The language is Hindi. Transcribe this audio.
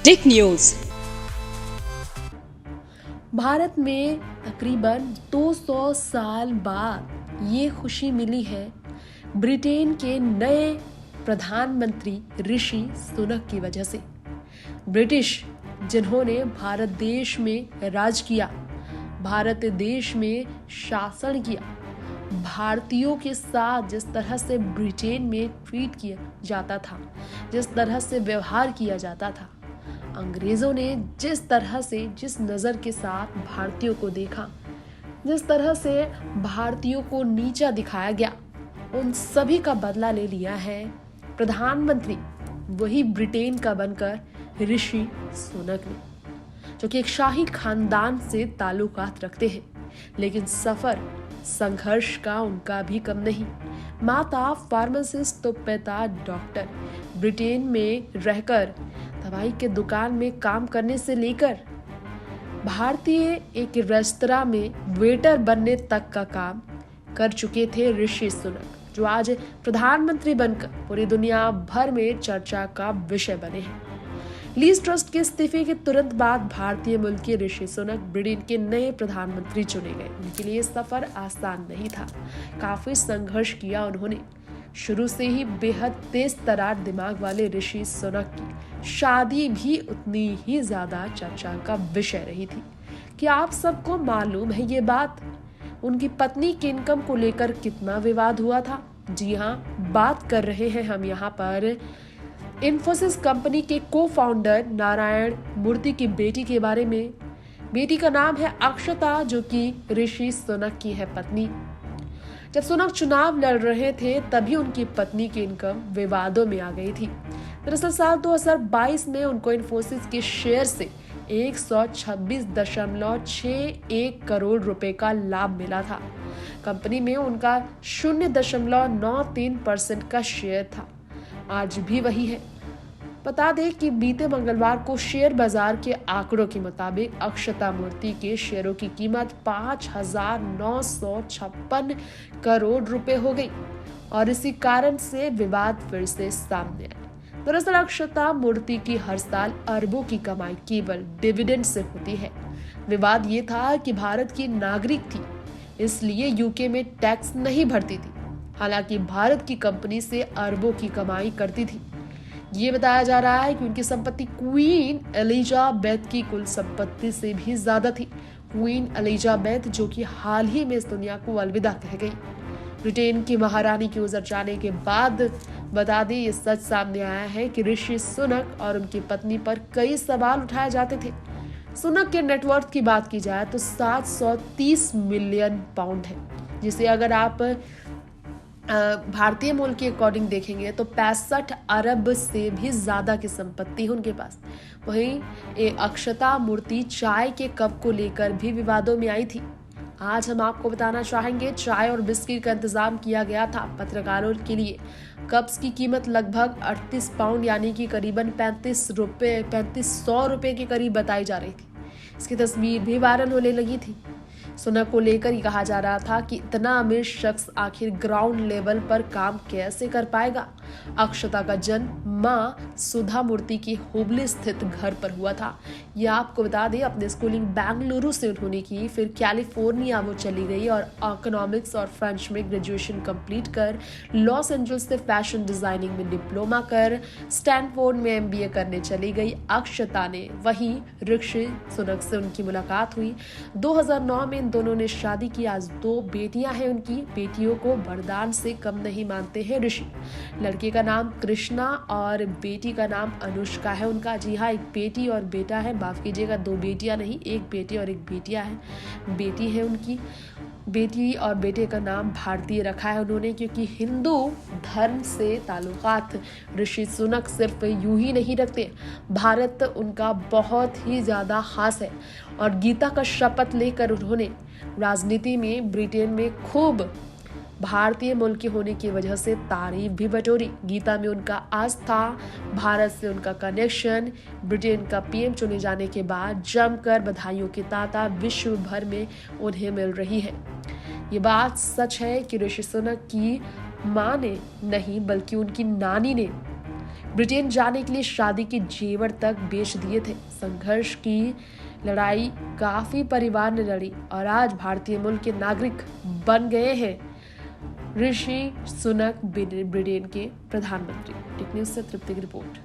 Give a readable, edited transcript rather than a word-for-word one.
Tech news. भारत में तकरीबन 200 साल बाद ये खुशी मिली है ब्रिटेन के नए प्रधानमंत्री ऋषि सुनक की वजह से। ब्रिटिश जिन्होंने भारत देश में राज किया, भारत देश में शासन किया, भारतीयों के साथ जिस तरह से ब्रिटेन में ट्रीट किया जाता था, जिस तरह से व्यवहार किया जाता था, अंग्रेजों ने जिस तरह से, जिस नज़र के साथ भारतीयों को देखा, जिस तरह से भारतीयों को नीचा दिखाया गया, उन सभी का बदला ले लिया है प्रधानमंत्री वही ब्रिटेन का बनकर ऋषि सुनक ने, जो कि एक शाही खानदान से ताल्लुकात रखते हैं। लेकिन सफर संघर्ष का उनका भी कम नहीं। माता फार्मासिस्ट तो पिता डॉक्टर। ब्रिटेन में रहकर दवाई के दुकान में काम करने से लेकर भारतीय एक रेस्तरां में वेटर बनने तक का काम कर चुके थे ऋषि सुनक, जो आज प्रधानमंत्री बनकर पूरी दुनिया भर में चर्चा का विषय बने हैं। लीज ट्रस्ट के इस्तीफे के तुरंत बाद भारतीय मूल के ऋषि सुनक ब्रिटेन के नए प्रधानमंत्री चुने गए। उनके लिए सफर आसान नहीं था, काफी संघर्ष किया उन्होंने। शुरू से ही बेहद तेज तरार दिमाग वाले ऋषि सुनक की शादी भी उतनी ही ज्यादा चर्चा का विषय रही थी। क्या आप सबको मालूम है ये बात? उनकी पत्नी के इनकम को लेकर कितना विवाद हुआ था? जी हाँ, बात कर रहे हैं हम यहाँ पर इन्फोसिस कंपनी के को-फाउंडर नारायण मूर्ति की बेटी के बारे में। बेटी का नाम है अक्षता, जो कि ऋषि सुनक की है पत्नी। जब सुनक चुनाव लड़ रहे थे तभी उनकी पत्नी की इनकम विवादों में आ गई थी। दरअसल साल 2022 में उनको इन्फोसिस के शेयर से 126.61 करोड़ रुपए का लाभ मिला था। कंपनी में उनका 0.93% का शेयर था, आज भी वही है। बता दें कि बीते मंगलवार को शेयर बाजार के आंकड़ों के मुताबिक अक्षता मूर्ति के शेयरों की कीमत 5,956 करोड़ रुपए हो गई और इसी कारण से विवाद फिर से सामने आया। दरअसल अक्षता मूर्ति की हर साल अरबों की कमाई केवल डिविडेंड से होती है। विवाद ये था कि भारत की नागरिक थी, इसलिए यूके में टैक्स नहीं भरती थी, हालांकि भारत की कंपनी से अरबों की कमाई करती थी। ये बताया जा रहा है कि उनकी संपत्ति क्वीन एलिजाबेथ की कुल संपत्ति से भी ज्यादा थी। क्वीन एलिजाबेथ, जो कि हाल ही में इस दुनिया को अलविदा कह गई। ब्रिटेन की महारानी के गुजर जाने के बाद बता दें, ये सच सामने आया है कि ऋषि सुनक और उनकी पत्नी पर कई सवाल उठाए जाते थे। सुनक के नेटवर्थ की बात की जाए तो 730 मिलियन पाउंड है, जिसे अगर आप भारतीय मूल्य के अकॉर्डिंग देखेंगे तो 65 अरब से भी ज्यादा की संपत्ति है उनके पास। वहीं अक्षता मूर्ति चाय के कप को लेकर भी विवादों में आई थी। आज हम आपको बताना चाहेंगे, चाय और बिस्किट का इंतजाम किया गया था पत्रकारों के लिए। कप्स की कीमत लगभग 38 पाउंड यानी कि करीबन 3500 रुपए के करीब बताई जा रही थी। इसकी तस्वीर भी वायरल होने लगी थी। सुनक को लेकर ही कहा जा रहा था कि इतना अमीर शख्स आखिर ग्राउंड लेवल पर काम कैसे कर पाएगा। अक्षता का जन्म मां सुधा मूर्ति की हुबली स्थित घर पर हुआ था। यह आपको बता दें, अपनी स्कूलिंग बेंगलुरु से उन्होंने की, फिर कैलिफोर्निया वो चली गई और इकोनॉमिक्स और फ्रेंच में ग्रेजुएशन कंप्लीट कर लॉस एंजल्स से फैशन डिजाइनिंग में डिप्लोमा कर स्टैनफोर्ड में MBA करने चली गई अक्षता ने। वहीं ऋषि सुनक से उनकी मुलाकात हुई 2009 में। दोनों ने शादी की। आज 2 बेटियां हैं उनकी। बेटियों को वरदान से कम नहीं मानते हैं ऋषि। लड़के का नाम कृष्णा और बेटी का नाम अनुष्का है उनका। जी हाँ, एक बेटी और बेटा है, माफ कीजिएगा 2 बेटियां नहीं, एक बेटी और एक बेटियां है। बेटी है उनकी। बेटी और बेटे का नाम भारतीय रखा है उन्होंने, क्योंकि हिंदू धर्म से ताल्लुकात ऋषि सुनक सिर्फ यूं ही नहीं रखते, भारत उनका बहुत ही ज्यादा खास है। और गीता का शपथ लेकर उन्होंने राजनीति में ब्रिटेन में खूब भारतीय मूल के होने की वजह से तारीफ भी बटोरी। गीता में उनका आस्था, भारत से उनका कनेक्शन, ब्रिटेन का PM चुने जाने के बाद जमकर बधाइयों की ताता विश्व भर में उन्हें मिल रही है। ये बात सच है कि ऋषि सुनक की मां ने नहीं बल्कि उनकी नानी ने ब्रिटेन जाने के लिए शादी के जेवर तक बेच दिए थे। संघर्ष की लड़ाई काफी परिवार ने लड़ी और आज भारतीय मूल के नागरिक बन गए हैं ऋषि सुनक, ब्रिटेन के प्रधानमंत्री। टेक न्यूज से तृप्ति की रिपोर्ट।